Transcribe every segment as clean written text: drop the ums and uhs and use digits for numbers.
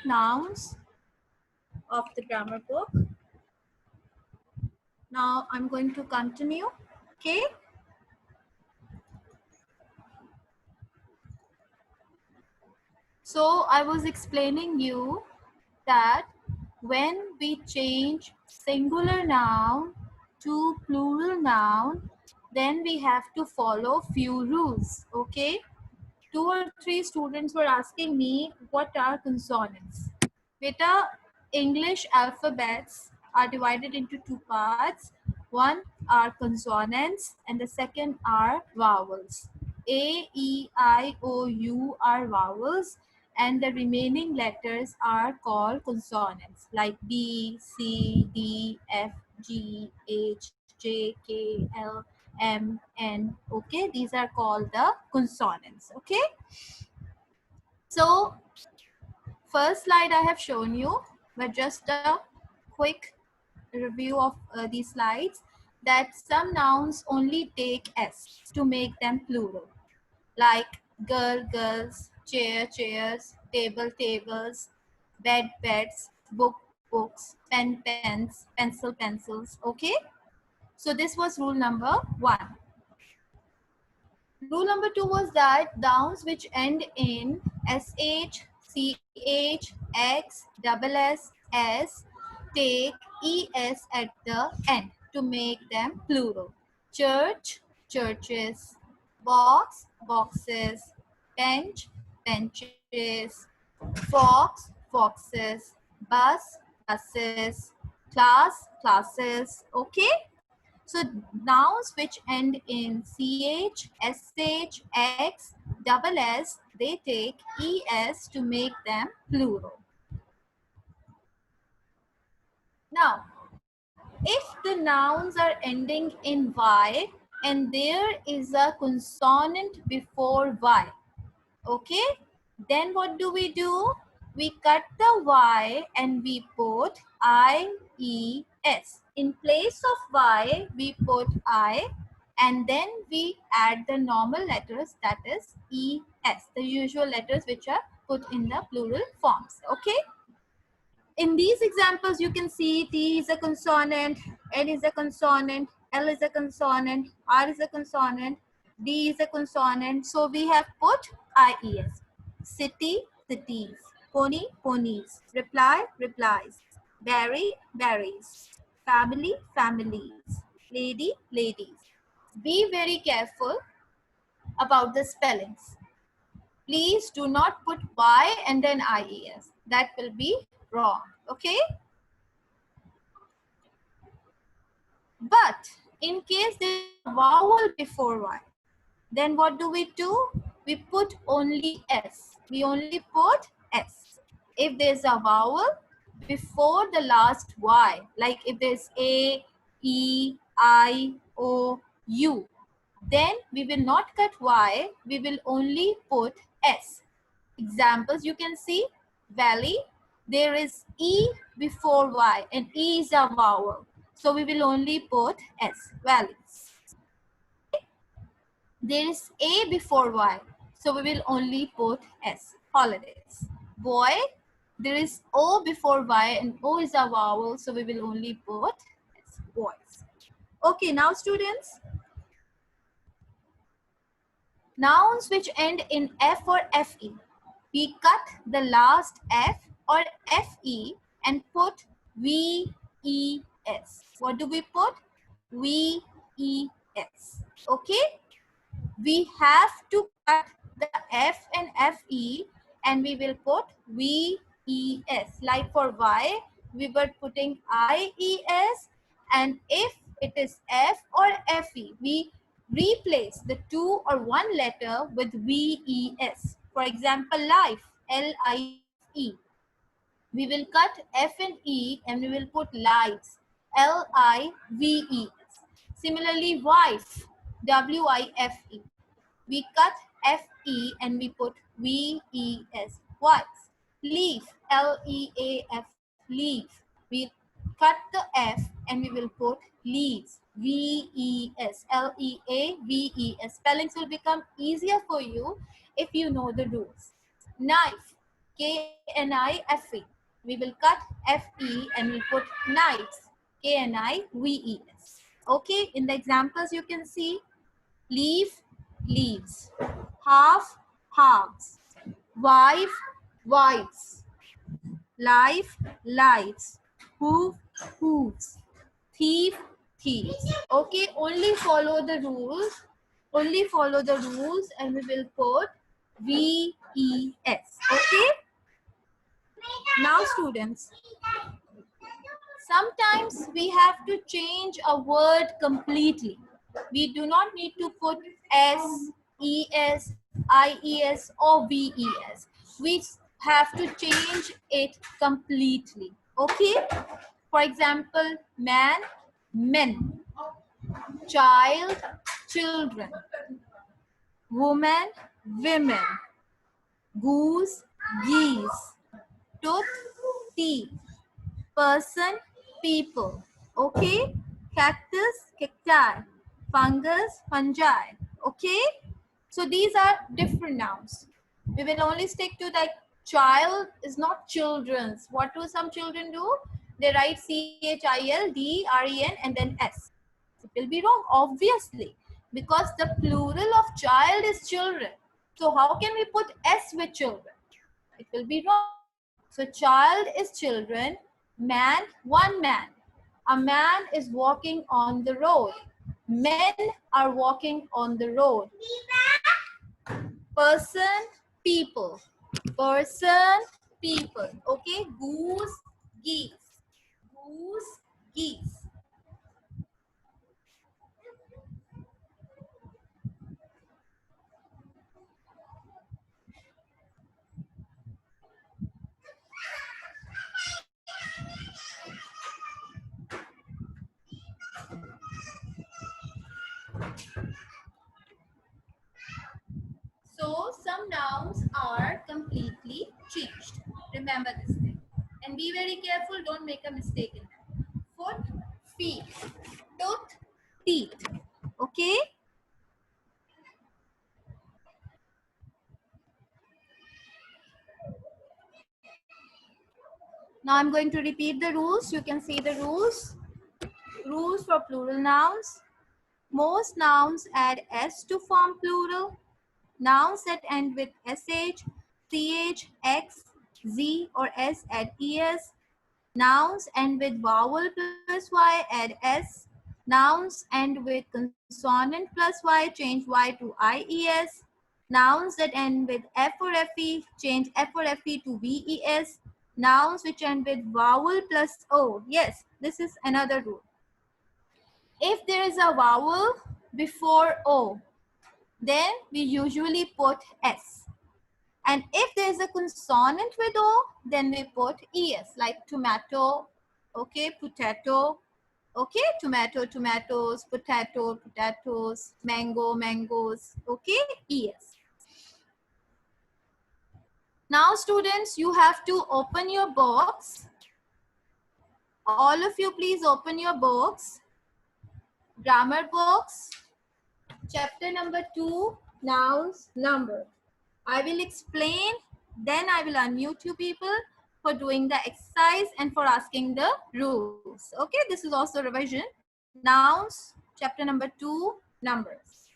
nouns of the grammar book. Now I'm going to continue. Okay. So I was explaining you that when we change singular noun to plural noun, then we have to follow few rules. Okay. 2 or 3 students were asking me what are consonants. Beta, English alphabets are divided into 2 parts. One are consonants and the second are vowels. A, E, I, O, U are vowels and the remaining letters are called consonants like B, C, D, F, G, H, J, K, L, M, N. Okay, these are called the consonants. Okay, so first slide I have shown you, but just a quick review of these slides, that some nouns only take S to make them plural, like girl, girls, chair, chairs, table, tables, bed, beds, book, books, pen, pens, pencil, pencils. Okay, so this was rule number 1. Rule number 2 was that nouns which end in sh, ch, x, double s take es at the end to make them plural. Church, churches, box, boxes, bench, benches, fox, foxes, bus, buses, class, classes. Okay. So nouns which end in ch, sh, x, double s, they take es to make them plural. Now, if the nouns are ending in y and there is a consonant before y, okay, then what do? We cut the y and we put ies. In place of y, we put I, and then we add the normal letters, that is es, the usual letters which are put in the plural forms. Okay. In these examples, you can see T is a consonant, N is a consonant, L is a consonant, R is a consonant, D is a consonant. So we have put IES. City, cities. Pony, ponies. Reply, replies. Berry, berries. Family, families. Lady, ladies. Be very careful about the spellings. Please do not put Y and then IES. That will be wrong. Okay. But in case there is a vowel before Y, then what do? We put only S. We only put S. If there's a vowel before the last Y, like if there's A, E, I, O, U, then we will not cut Y, we will only put S. Examples you can see: valley, there is E before Y and E is a vowel. So we will only put S, valleys. There is A before Y. So we will only put S, holidays. Boy, there is O before Y and O is a vowel. So we will only put S, boys. Okay, now students, nouns which end in F or FE. We cut the last F or FE and put VES. What do we put? VES. Okay? We have to cut the F and FE and we will put VES. Like for Y, we were putting IES, and if it is F or FE, we replace the 2 or 1 letter with VES. For example, life, LIFE. We will cut F and E and we will put lives, LIVES. Similarly, wife, WIFE. We cut FE and we put VES, wives. Leaf, LEAF, leaf. We cut the F and we will put leaves, VES, LEAVES. Spellings will become easier for you if you know the rules. Knife, K-N-I-F-E. We will cut F-E and we'll put knives. K-N-I-V-E-S. Okay, in the examples you can see leaf, leaves, half, halves, wife, wives, life, lives, hoof, hooves, thief, thieves. Okay, only follow the rules. Only follow the rules and we will put V-E-S. Okay. Now students, sometimes we have to change a word completely. We do not need to put S, ES, IES or VES. We have to change it completely. Okay? For example, man, men, child, children, woman, women, goose, geese, tooth, teeth, person, people. Okay? Cactus, cacti, fungus, fungi. Okay? So these are different nouns. We will only stick to like child is not children's. What do some children do? They write CHILDREN and then S. It will be wrong, obviously, because the plural of child is children. So how can we put S with children? It will be wrong. So child is children, man, one man. A man is walking on the road. Men are walking on the road. Person, people. Person, people. Okay, goose, geese. Goose, geese. So some nouns are completely changed. Remember this thing. And be very careful, don't make a mistake in that. Foot, feet, tooth, teeth. Okay? Now I'm going to repeat the rules. You can see the rules. Rules for plural nouns. Most nouns add S to form plural. Nouns that end with SH, CH, X, Z or S add ES. Nouns end with vowel plus Y add S. Nouns end with consonant plus Y change Y to IES. Nouns that end with F or FE change F or FE to VES. Nouns which end with vowel plus O. Yes, this is another rule. If there is a vowel before O, then we usually put S. And if there is a consonant with O, then we put ES, like tomato, okay, potato, okay, tomato, tomatoes, potato, potatoes, mango, mangoes, okay, ES. Now students, you have to open your box. All of you please open your box. Grammar box, chapter number 2, nouns, number. I will explain, then I will unmute you people for doing the exercise and for asking the rules. Okay, this is also revision. Nouns, chapter number 2, numbers.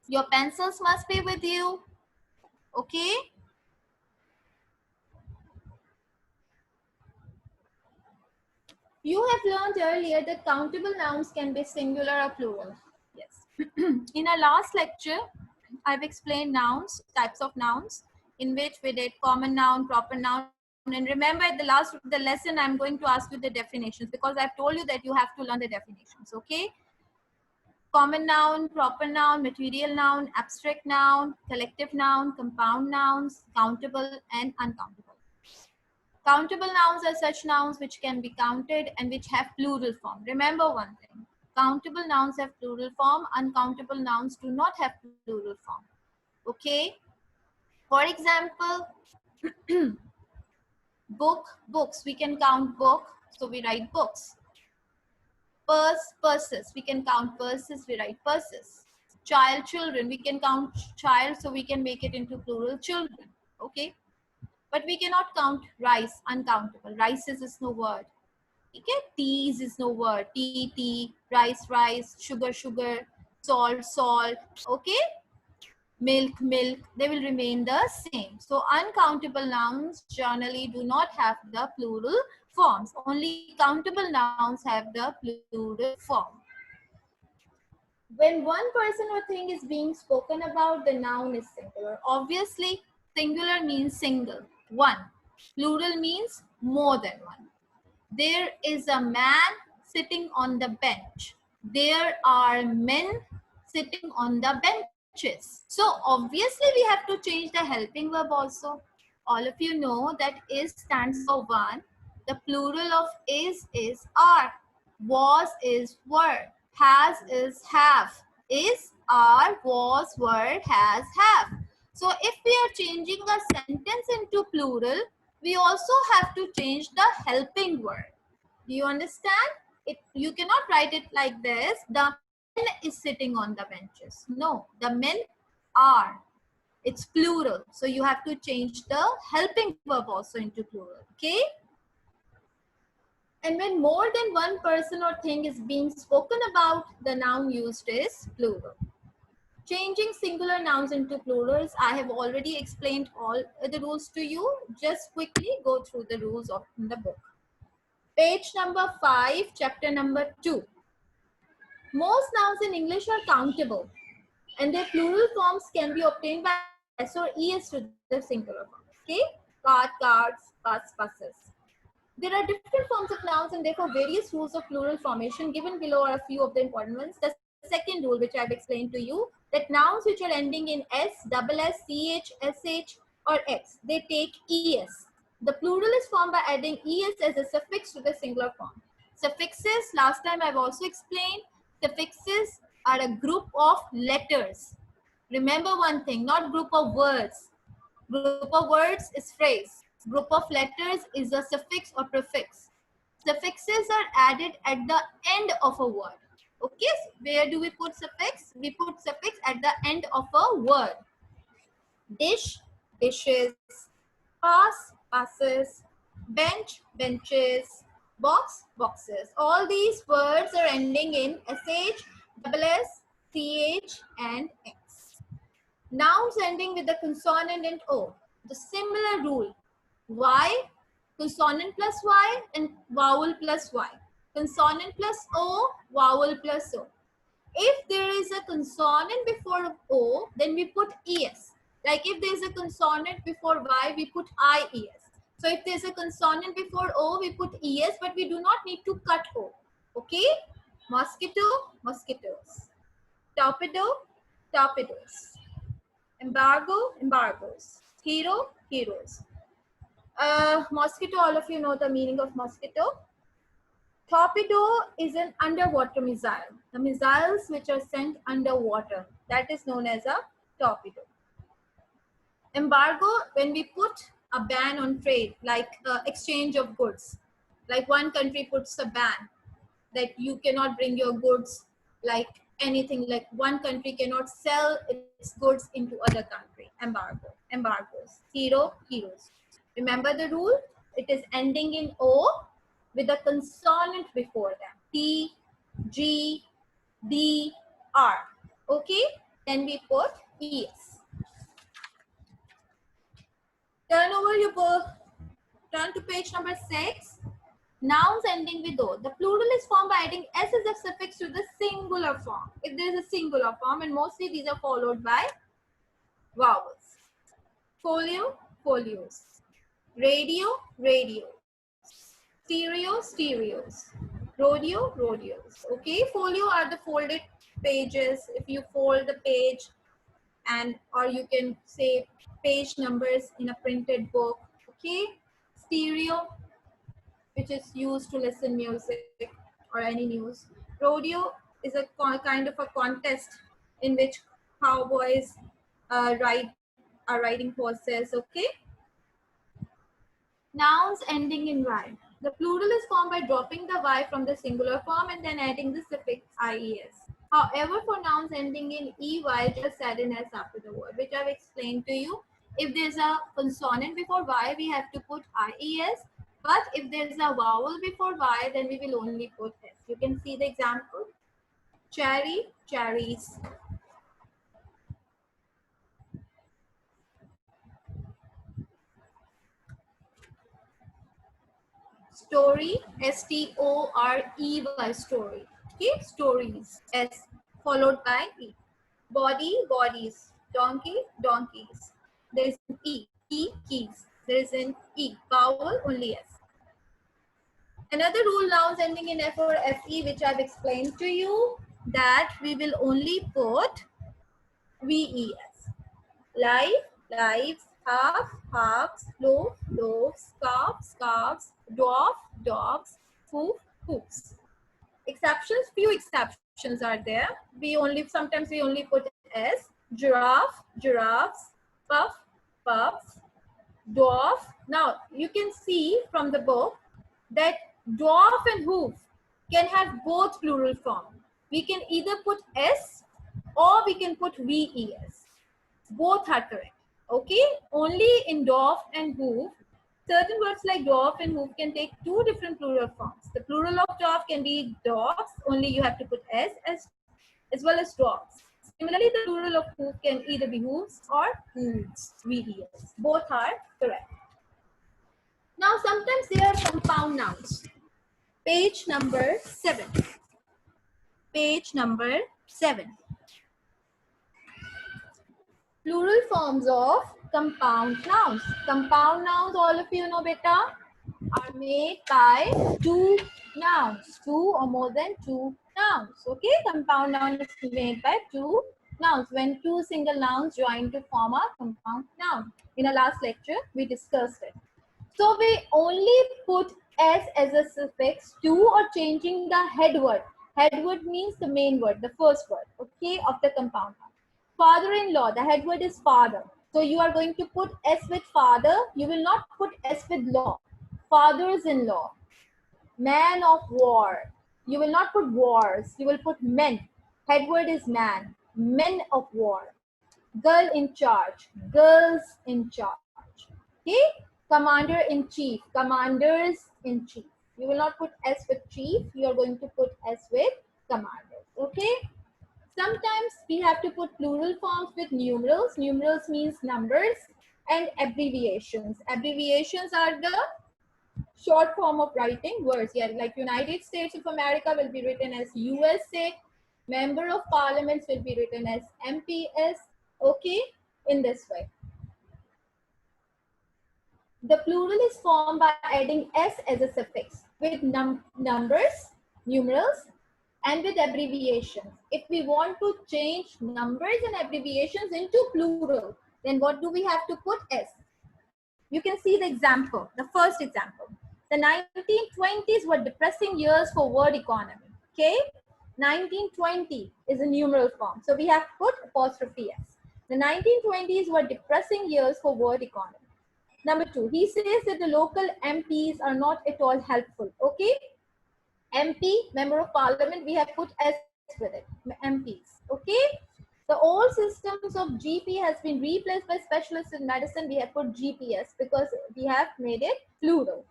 Your pencils must be with you. Okay. You have learned earlier that countable nouns can be singular or plural. Yes. In our last lecture, I've explained nouns, types of nouns, in which we did common noun, proper noun. And remember, at the lesson, I'm going to ask you the definitions because I've told you that you have to learn the definitions. Okay. Common noun, proper noun, material noun, abstract noun, collective noun, compound nouns, countable and uncountable. Countable nouns are such nouns which can be counted and which have plural form. Remember one thing. Countable nouns have plural form. Uncountable nouns do not have plural form. Okay. For example, book, books. We can count book, so we write books. Purse, purses. We can count purses, we write purses. Child, children. We can count child, so we can make it into plural children. Okay. but we cannot count rice, uncountable. Rices is no word. Okay, teas is no word. Tea, tea, rice, rice, sugar, sugar, salt, salt. Okay, milk, milk, they will remain the same. So uncountable nouns generally do not have the plural forms. Only countable nouns have the plural form. When one person or thing is being spoken about, the noun is singular. Obviously, singular means single, one. Plural means more than one. There is a man sitting on the bench. There are men sitting on the benches. So obviously we have to change the helping verb also. All of you know that is stands for one. The plural of is are. Was is were. Has is have. Is, are, was, were, has, have. So if we are changing a sentence into plural, we also have to change the helping word. Do you understand? You cannot write it like this. The men is sitting on the benches. No, the men are. It's plural. So you have to change the helping verb also into plural. Okay? And when more than one person or thing is being spoken about, the noun used is plural. Changing singular nouns into plurals, I have already explained all the rules to you. Just quickly go through the rules of the book. Page number 5, chapter number 2. Most nouns in English are countable, and their plural forms can be obtained by s or es to the singular form. Okay? Card, cards, bus, buses. There are different forms of nouns and therefore various rules of plural formation. Given below are a few of the important ones. The second rule, which I've explained to you, that nouns which are ending in s, double s, ch, sh, or x, they take es. The plural is formed by adding es as a suffix to the singular form. Suffixes, last time I've also explained, suffixes are a group of letters. Remember one thing, not group of words. Group of words is phrase. Group of letters is a suffix or prefix. Suffixes are added at the end of a word. Okay, so where do we put suffix? We put suffix at the end of a word. Dish, dishes. Pass, passes. Bench, benches. Box, boxes. All these words are ending in sh, double s, ch, and x. Nouns ending with the consonant and o. The similar rule. Y, consonant plus y, and vowel plus y. Consonant plus o, vowel plus o. If there is a consonant before o, then we put es. Like if there is a consonant before y, we put ies. So if there is a consonant before o, we put es, but we do not need to cut o. Okay? Mosquito, mosquitoes. Torpedo, torpedoes. Embargo, embargoes. Hero, heroes. Mosquito, all of you know the meaning of mosquito. Torpedo is an underwater missile. The missiles which are sent underwater, that is known as a torpedo. Embargo, when we put a ban on trade, like exchange of goods. Like one country puts a ban that you cannot bring your goods like anything, like one country cannot sell its goods into other country. Embargo, embargoes. Hero, heroes. Remember the rule? It is ending in O with a consonant before them. T, G, D, R. Okay? Then we put ES. Turn over your book. Turn to page number 6. Nouns ending with O. The plural is formed by adding S as a suffix to the singular form. If there is a singular form, and mostly these are followed by vowels. Folio, folios. Radio, radios. Stereo, stereos. Rodeo, rodeos. Okay, folio are the folded pages. If you fold the page, and or you can say page numbers in a printed book. Okay, stereo, which is used to listen music or any news. Rodeo is a kind of a contest in which cowboys are riding horses. Okay. Nouns ending in y. The plural is formed by dropping the y from the singular form and then adding the suffix ies. However, for nouns ending in ey, just add an s after the word, which I've explained to you. If there's a consonant before Y, we have to put IES. But if there's a vowel before Y, then we will only put S. You can see the example. Cherry, cherries. Story, STOREY, story. Okay, stories, S followed by E. Body, bodies. Donkey, donkeys. There is an E, keys. There is an E, vowel, only S. Another rule, nouns ending in F or FE, which I've explained to you, that we will only put VES. Life, lives, half, halves, loaf, loaves, scarf, scarves, dwarf, dwarfs, hoof, hoofs. Exceptions, few exceptions are there. Sometimes we only put S. Giraffe, giraffes, puff, puffs, dwarf. Now you can see from the book that dwarf and hoof can have both plural form. We can either put S or we can put VES. Both are correct. Okay, only in dwarf and hoof, certain words like dwarf and hoof can take two different plural forms. The plural of dwarf can be dwarfs, only you have to put S as well as dwarfs. Similarly, the plural of hoof can either be hooves or hooves, VES. Both are correct. Now, sometimes they are compound nouns. Page number 7. Page number 7. Plural forms of compound nouns. Compound nouns, all of you know beta, are made by two nouns. Two or more than two nouns. Okay, compound noun is made by two nouns. When two single nouns join to form a compound noun. In our last lecture, we discussed it. So we only put S as a suffix to or changing the head word. Head word means the main word, the first word, okay, of the compound noun. Father-in-law, the head word is father. So you are going to put S with father. You will not put S with law. Fathers-in-law. Man of war. You will not put wars. You will put men. Head word is man. Men of war. Girl in charge. Girls in charge. Okay? Commander-in-chief. Commanders-in-chief. You will not put S with chief. You are going to put S with commanders. Okay? Sometimes we have to put plural forms with numerals. Numerals means numbers, and abbreviations. Abbreviations are the short form of writing words. Yeah, like United States of America will be written as USA. Member of Parliaments will be written as MPS. Okay, in this way. The plural is formed by adding S as a suffix with numbers, numerals, and with abbreviations. If we want to change numbers and abbreviations into plural, then what do we have to put S? You can see the example, the first example. The 1920s were depressing years for world economy. Okay, 1920 is a numeral form, so we have put apostrophe S. The 1920s were depressing years for world economy. Number 2, he says that the local MPs are not at all helpful. Okay, MP, member of parliament, we have put S with it, MPs. Okay, the old systems of GP has been replaced by specialists in medicine. We have put GPS because we have made it plural.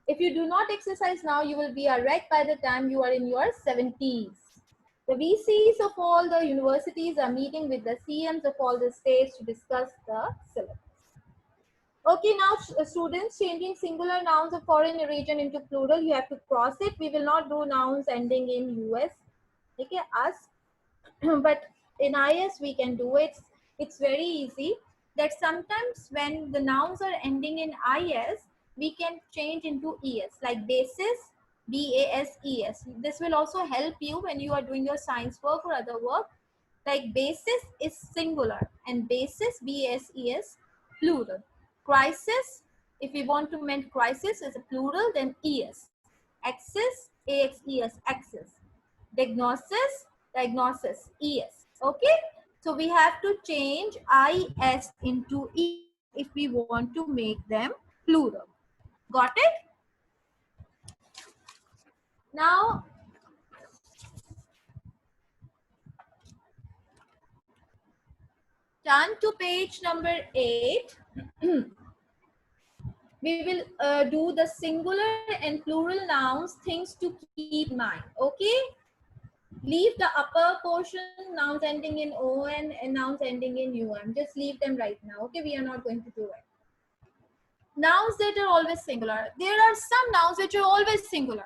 If you do not exercise now, you will be a wreck by the time you are in your 70s. The VCs of all the universities are meeting with the CMs of all the states to discuss the syllabus. Okay, now students, changing singular nouns of foreign origin into plural, you have to cross it. We will not do nouns ending in US, okay, us, but in IS we can do it. It's very easy that sometimes when the nouns are ending in IS, we can change into ES, like basis, BASES. This will also help you when you are doing your science work or other work. Like basis is singular and basis, BASES, plural. Crisis, if we want to mean crisis is a plural, then ES. Axis, AXES, axis. Diagnosis, diagnosis, ES. Okay, so we have to change IS into E if we want to make them plural. Got it? Now, turn to page number 8. We will do the singular and plural nouns, things to keep in mind. Okay, leave the upper portion, nouns ending in on and nouns ending in um. Just leave them right now. Okay, we are not going to do it. Nouns that are always singular. There are some nouns which are always singular,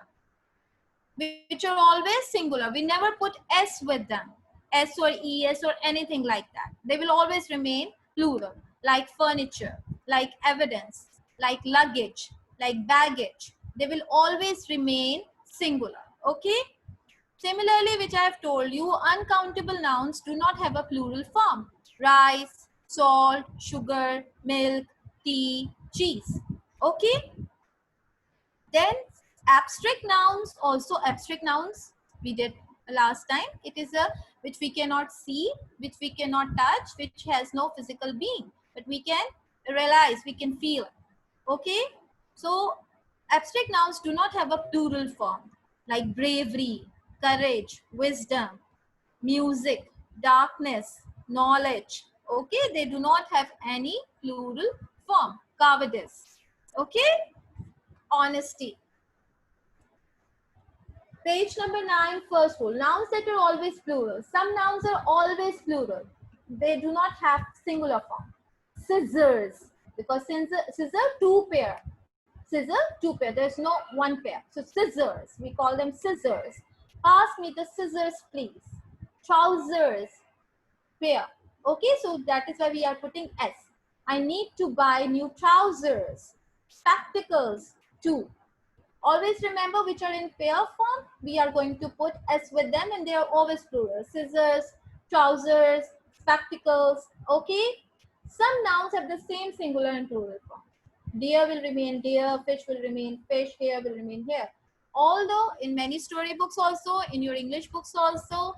which are always singular. We never put s with them, s or es or anything like that. They will always remain plural, like furniture, like evidence, like luggage, like baggage. They will always remain singular. Okay. Similarly, which I have told you, uncountable nouns do not have a plural form. Rice, salt, sugar, milk, tea, cheese. Okay. Then abstract nouns, also abstract nouns we did last time. It is a which we cannot see, which we cannot touch, which has no physical being, but we can realize, we can feel. Okay. So abstract nouns do not have a plural form, like bravery, courage, wisdom, music, darkness, knowledge. Okay, they do not have any plural form. Cowardice. Okay, honesty. Page number 9, first rule. Nouns that are always plural. Some nouns are always plural. They do not have singular form. Scissors, because scissor two pair. Scissor two pair. There's no one pair. So scissors, we call them scissors. Pass me the scissors, please. Trousers, pair. Okay, so that is why we are putting S. I need to buy new trousers. Spectacles, two. Always remember which are in pair form, we are going to put S with them and they are always plural. Scissors, trousers, spectacles, okay? Some nouns have the same singular and plural form. Deer will remain deer, fish will remain fish, hair will remain hair. Although in many storybooks also, in your English books also,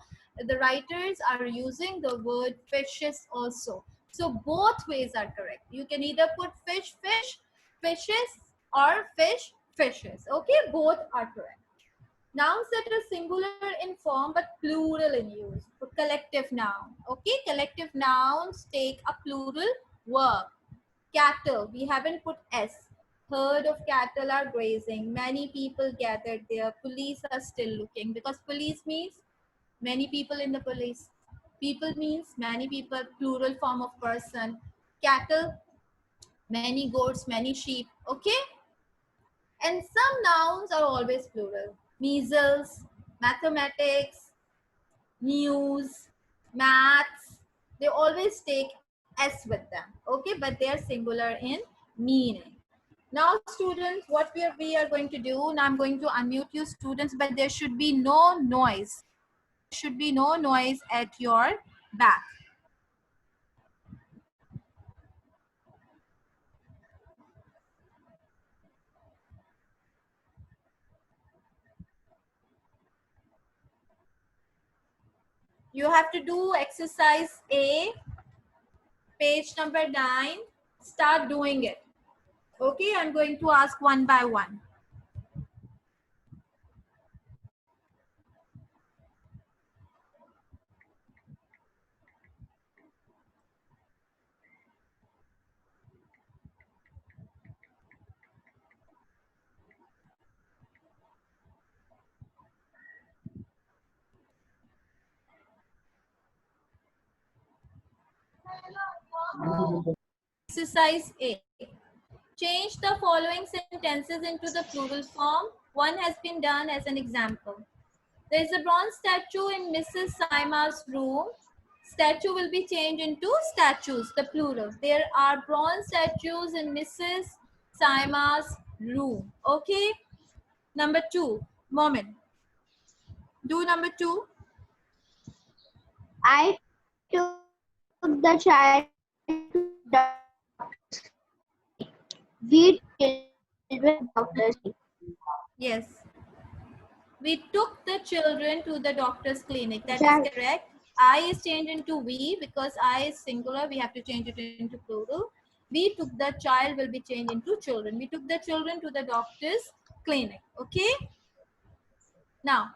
the writers are using the word fishes also. So both ways are correct. You can either put fish, fish, fishes, or fish, fishes. Okay, both are correct. Nouns that are singular in form but plural in use. For collective noun. Okay, collective nouns take a plural verb. Cattle, we haven't put S. Herd of cattle are grazing. Many people gathered there. Police are still looking, because police means many people in the police. People means many people, plural form of person. Cattle, many goats, many sheep. Okay. And some nouns are always plural. Measles, mathematics, news, maths, they always take S with them. Okay, but they are singular in meaning. Now, students, what we are going to do, now I'm going to unmute you students, but there should be no noise. There should be no noise at your back. You have to do exercise A, page number 9. Start doing it. Okay, I'm going to ask one by one. Exercise A. Change the following sentences into the plural form. One has been done as an example. There is a bronze statue in Mrs. Saima's room. Statue will be changed into statues, the plural. There are bronze statues in Mrs. Saima's room. Okay. Number 2. Moment. Do number 2. I took the child to doctor's clinic. We children doctor's clinic. Yes. We took the children to the doctor's clinic. That Child. is correct. I is changed into we, because I is singular. We have to change it into plural. We took the child will be changed into children. We took the children to the doctor's clinic. Okay. Now,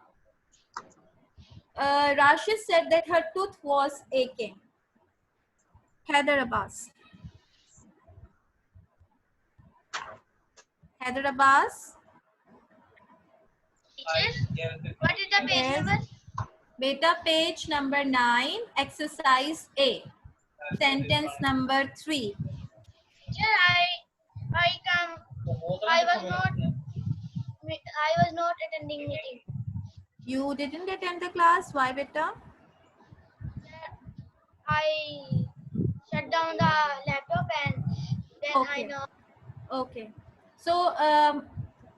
Rashid said that her tooth was aching. Heather Abbas. Haider Abbas. Teacher, what is the page Yes. number? Beta, page number 9, exercise A. Sentence number 3. Teacher, I was not attending meeting. You didn't attend the class. Why, beta? I shut down the laptop and then Okay. Okay. So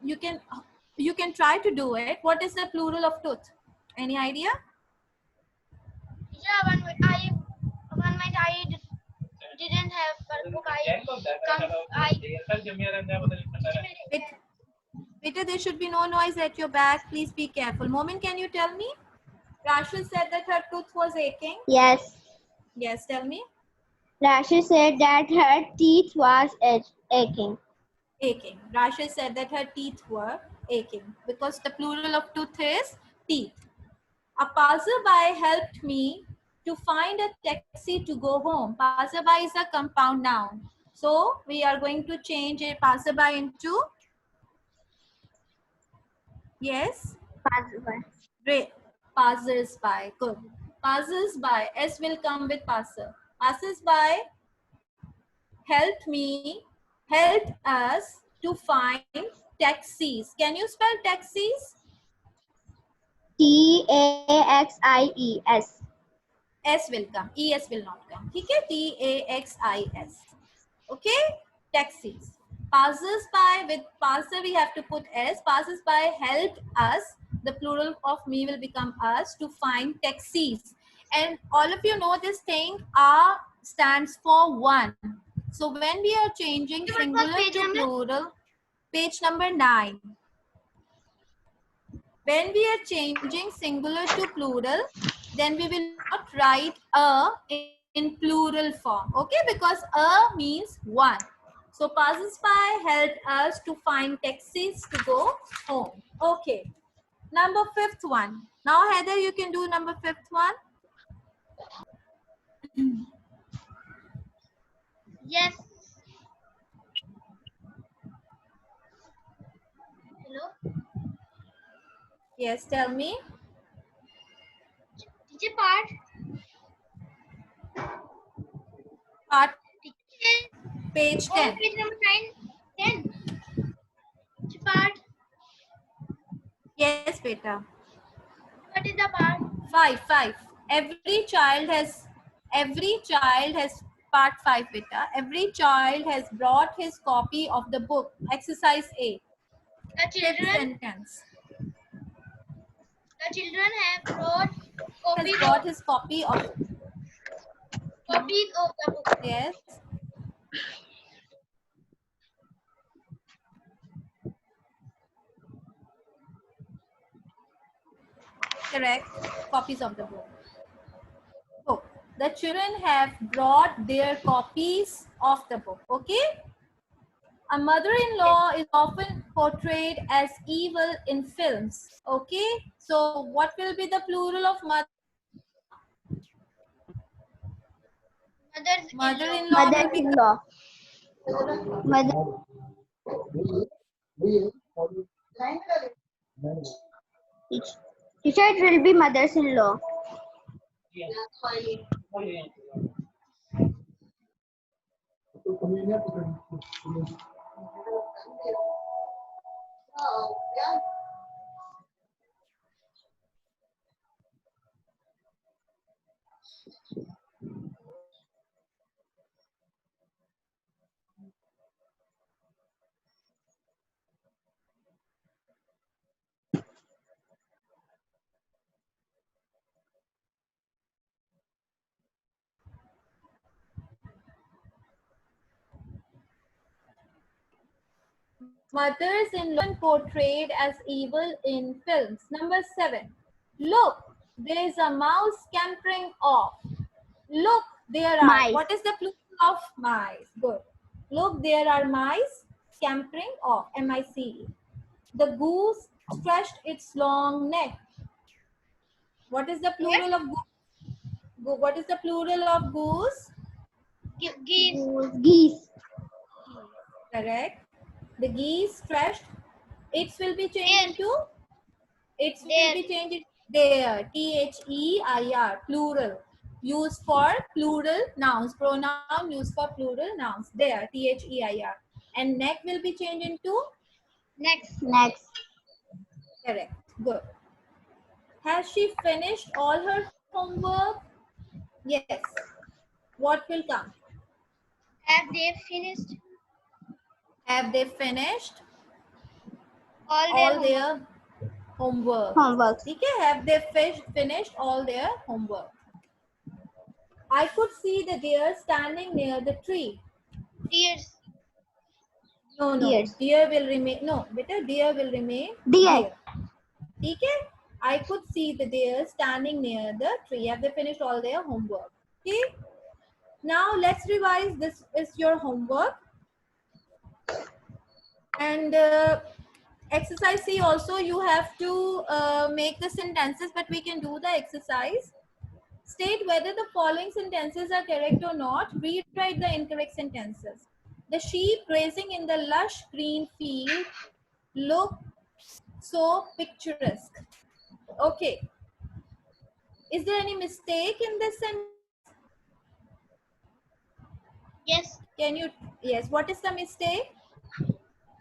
you can try to do it. What is the plural of tooth? Any idea? Yeah, one minute I didn't have workbook. Beta, there should be no noise at your back. Please be careful. Moment, can you tell me? Rashid said that her tooth was aching. Yes. Yes, tell me. Rashi said that her teeth was aching. Aching. Rashid said that her teeth were aching because the plural of tooth is teeth. A passerby helped me to find a taxi to go home. Passerby is a compound noun. So we are going to change a passerby into, yes? Great. Passers-by. Good. Passers-by. S will come with passer. Passers-by helped us to find taxis. Can you spell taxis? Taxies. S will come. ES will not come. Okay? TAXIS. Okay? Taxis. Passers-by, with passer we have to put S. Passers-by helped us. The plural of me will become us to find taxis. And all of you know this thing, R stands for one. So when we are changing singular to plural, page number 9. When we are changing singular to plural, then we will not write a in plural form. Okay, because a means one. So passers-by helped us to find taxis to go home. Okay. Number 5th one. Now Heather, you can do number 5th one. Yes. Hello. Yes, tell me. Teacher part. Part Teacher. page Oh, 10. page number 10. Teacher part. Yes, beta. What is the part? 5. Every child has part 5 beta. Every child has brought his copy of the book. Exercise A. The Fifth children. sentence. The children have brought Has copies brought of his copy of, the book. yes. Correct. Copies of the book. So the children have brought their copies of the book. Okay. A mother-in-law is often portrayed as evil in films. Okay. So what will be the plural of mother? Mother-in-law will be Mother-in-law. Mother. Teacher, it will be mothers-in-law. mothers-in-law portrayed as evil in films. Number 7. Look, there is a mouse scampering off. Look, there are. Mice. What is the plural of mice? Good. Look, there are mice scampering off. M-I-C-E. The goose stretched its long neck. What is the plural of goose? What is the plural of goose? Geese. Geese. Correct. The geese stretched. Its will be changed There. into. Its will There. be changed into their. T-H-E-I-R. Plural. Used for plural nouns. Pronoun used for plural nouns. There. T-H-E-I-R. And neck will be changed into. Next. Next. Correct. Good. Has she finished all her homework? Yes. What will come? Have they finished Have they finished all all their their homework? Homework. Okay, have they finished all their homework? I could see the deer standing near the tree. Deers. No, Deers. deer will remain. No, better deer will remain Deer. deer. Okay, I could see the deer standing near the tree. Have they finished all their homework? Okay, now let's revise. This is your homework. And exercise C also, you have to make the sentences, but we can do the exercise. State whether the following sentences are correct or not. Rewrite the incorrect sentences. The sheep grazing in the lush green field look so picturesque. Okay. Is there any mistake in this sentence? Yes. Can you? Yes. What is the mistake?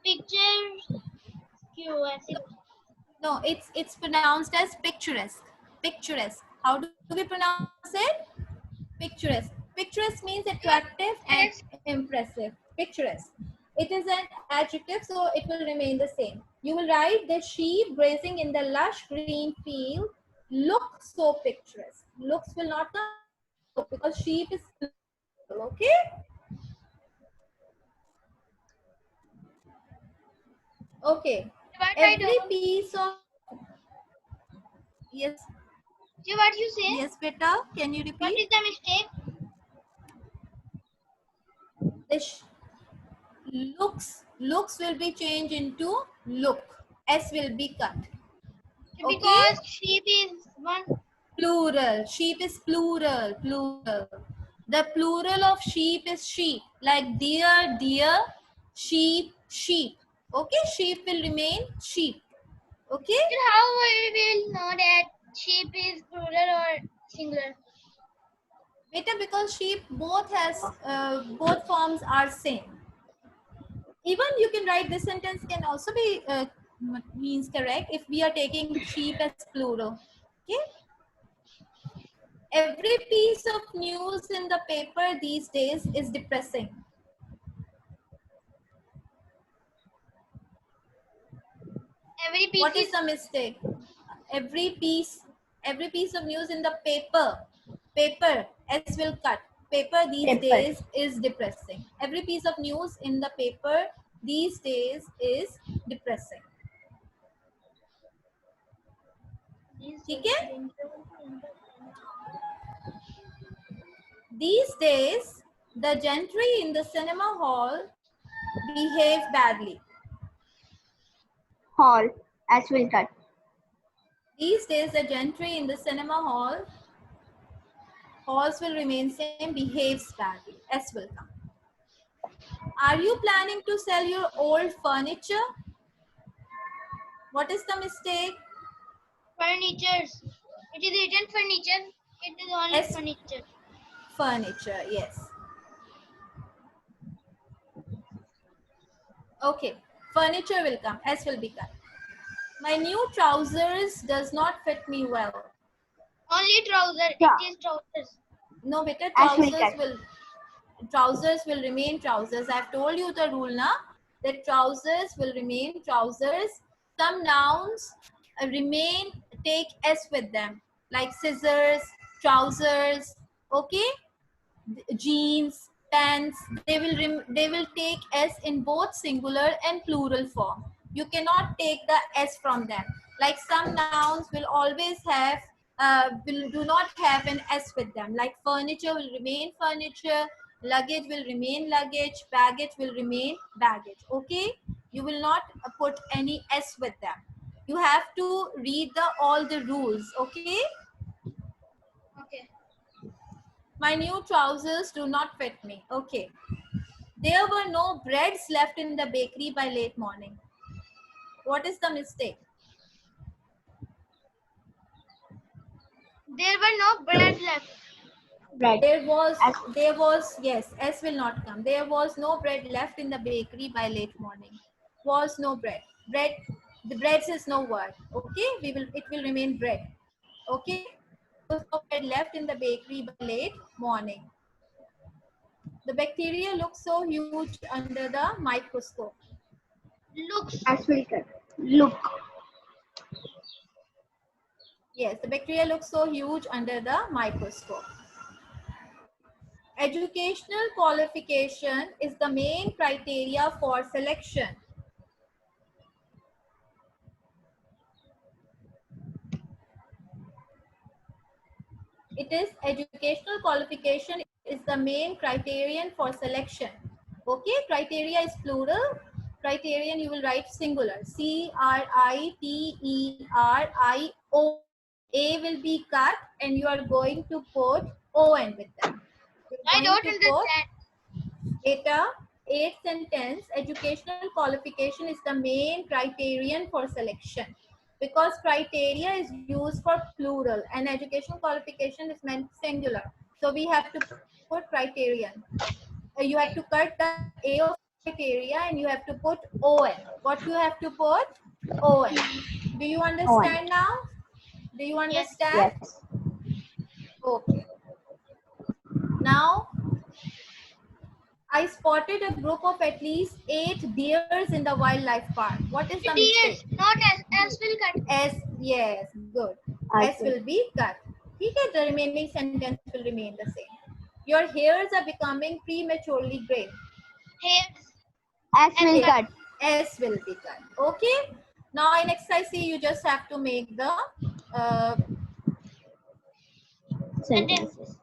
Picture. QS. No, it's pronounced as picturesque. Picturesque. How do we pronounce it? Picturesque. Picturesque means attractive and Yes. impressive. Picturesque. It is an adjective, so it will remain the same. You will write the sheep grazing in the lush green field look so picturesque. Looks will not come because sheep is plural, okay? Okay. What I Every do? piece of yes, See what you say? yes, beta. Can you What repeat? is the mistake? The looks will be changed into look. S will be cut. Okay? Because sheep is one. Plural. Sheep is plural. Plural. The plural of sheep is sheep. Like deer, deer, sheep, sheep. Okay? Sheep will remain sheep. Okay? Then how we will know that sheep is plural or singular? Beta, because sheep both forms are same. Even you can write this sentence can also be means correct if we are taking sheep as plural. Okay? Every piece of news in the paper these days is depressing. Every piece What is is the mistake? Every piece of news in the paper S will cut. Paper these Paper. days is depressing. Every piece of news in the paper these days is depressing. ठीक है? These days, the gentry in the cinema hall behave badly. Hall. As will cut. These days, the gentry in the cinema halls will remain same, behaves badly. S will come. Are you planning to sell your old furniture? What is the mistake? furnitures. It is written furniture. It is only S. furniture. Furniture, yes. Okay, furniture will come. S will be cut. My new trousers does not fit me well. Only trouser. Yeah. It is trousers. No, better S will cut. trousers will remain trousers. I've told you the rule now that trousers will remain trousers. Some nouns remain, take S with them, like scissors, trousers, okay, jeans, pants. They will take S in both singular and plural form. You cannot take the S from them. Like some nouns will always have will do not have an S with them. Like furniture will remain furniture, luggage will remain luggage, baggage will remain baggage. Okay, you will not put any S with them. You have to read all the rules. Okay. Okay. My new trousers do not fit me. Okay. There were no breads left in the bakery by late morning. What is the mistake? There were no bread left. Bread. There was, yes, S will not come. There was no bread left in the bakery by late morning. Was no bread. Bread, the breads is no word. Okay, it will remain bread. Okay, there was no bread left in the bakery by late morning. The bacteria look so huge under the microscope. Looks. S will cut. Look. Yes, the bacteria look so huge under the microscope. Educational qualification is the main criteria for selection. It is educational qualification is the main criterion for selection. Okay, criteria is plural. Criterion you will write singular. CRITERIO. A will be cut and you are going to put ON with them. I You're going don't to put understand. data, 8th sentence, educational qualification is the main criterion for selection. Because criteria is used for plural and educational qualification is meant singular. So we have to put criterion. You have to cut the A of criteria and you have to put ON. What you have to put? ON. Do you understand now? Do you understand? Yes. Okay. Now, I spotted a group of at least 8 deers in the wildlife park. What is the Dears, mistake? not S will cut. S, yes, good. S will be cut. Okay, the remaining sentence will remain the same. Your hairs are becoming prematurely gray. Hairs. S will Yes, cut. S will be cut. Okay. Now in exercise C, you just have to make the Sentences.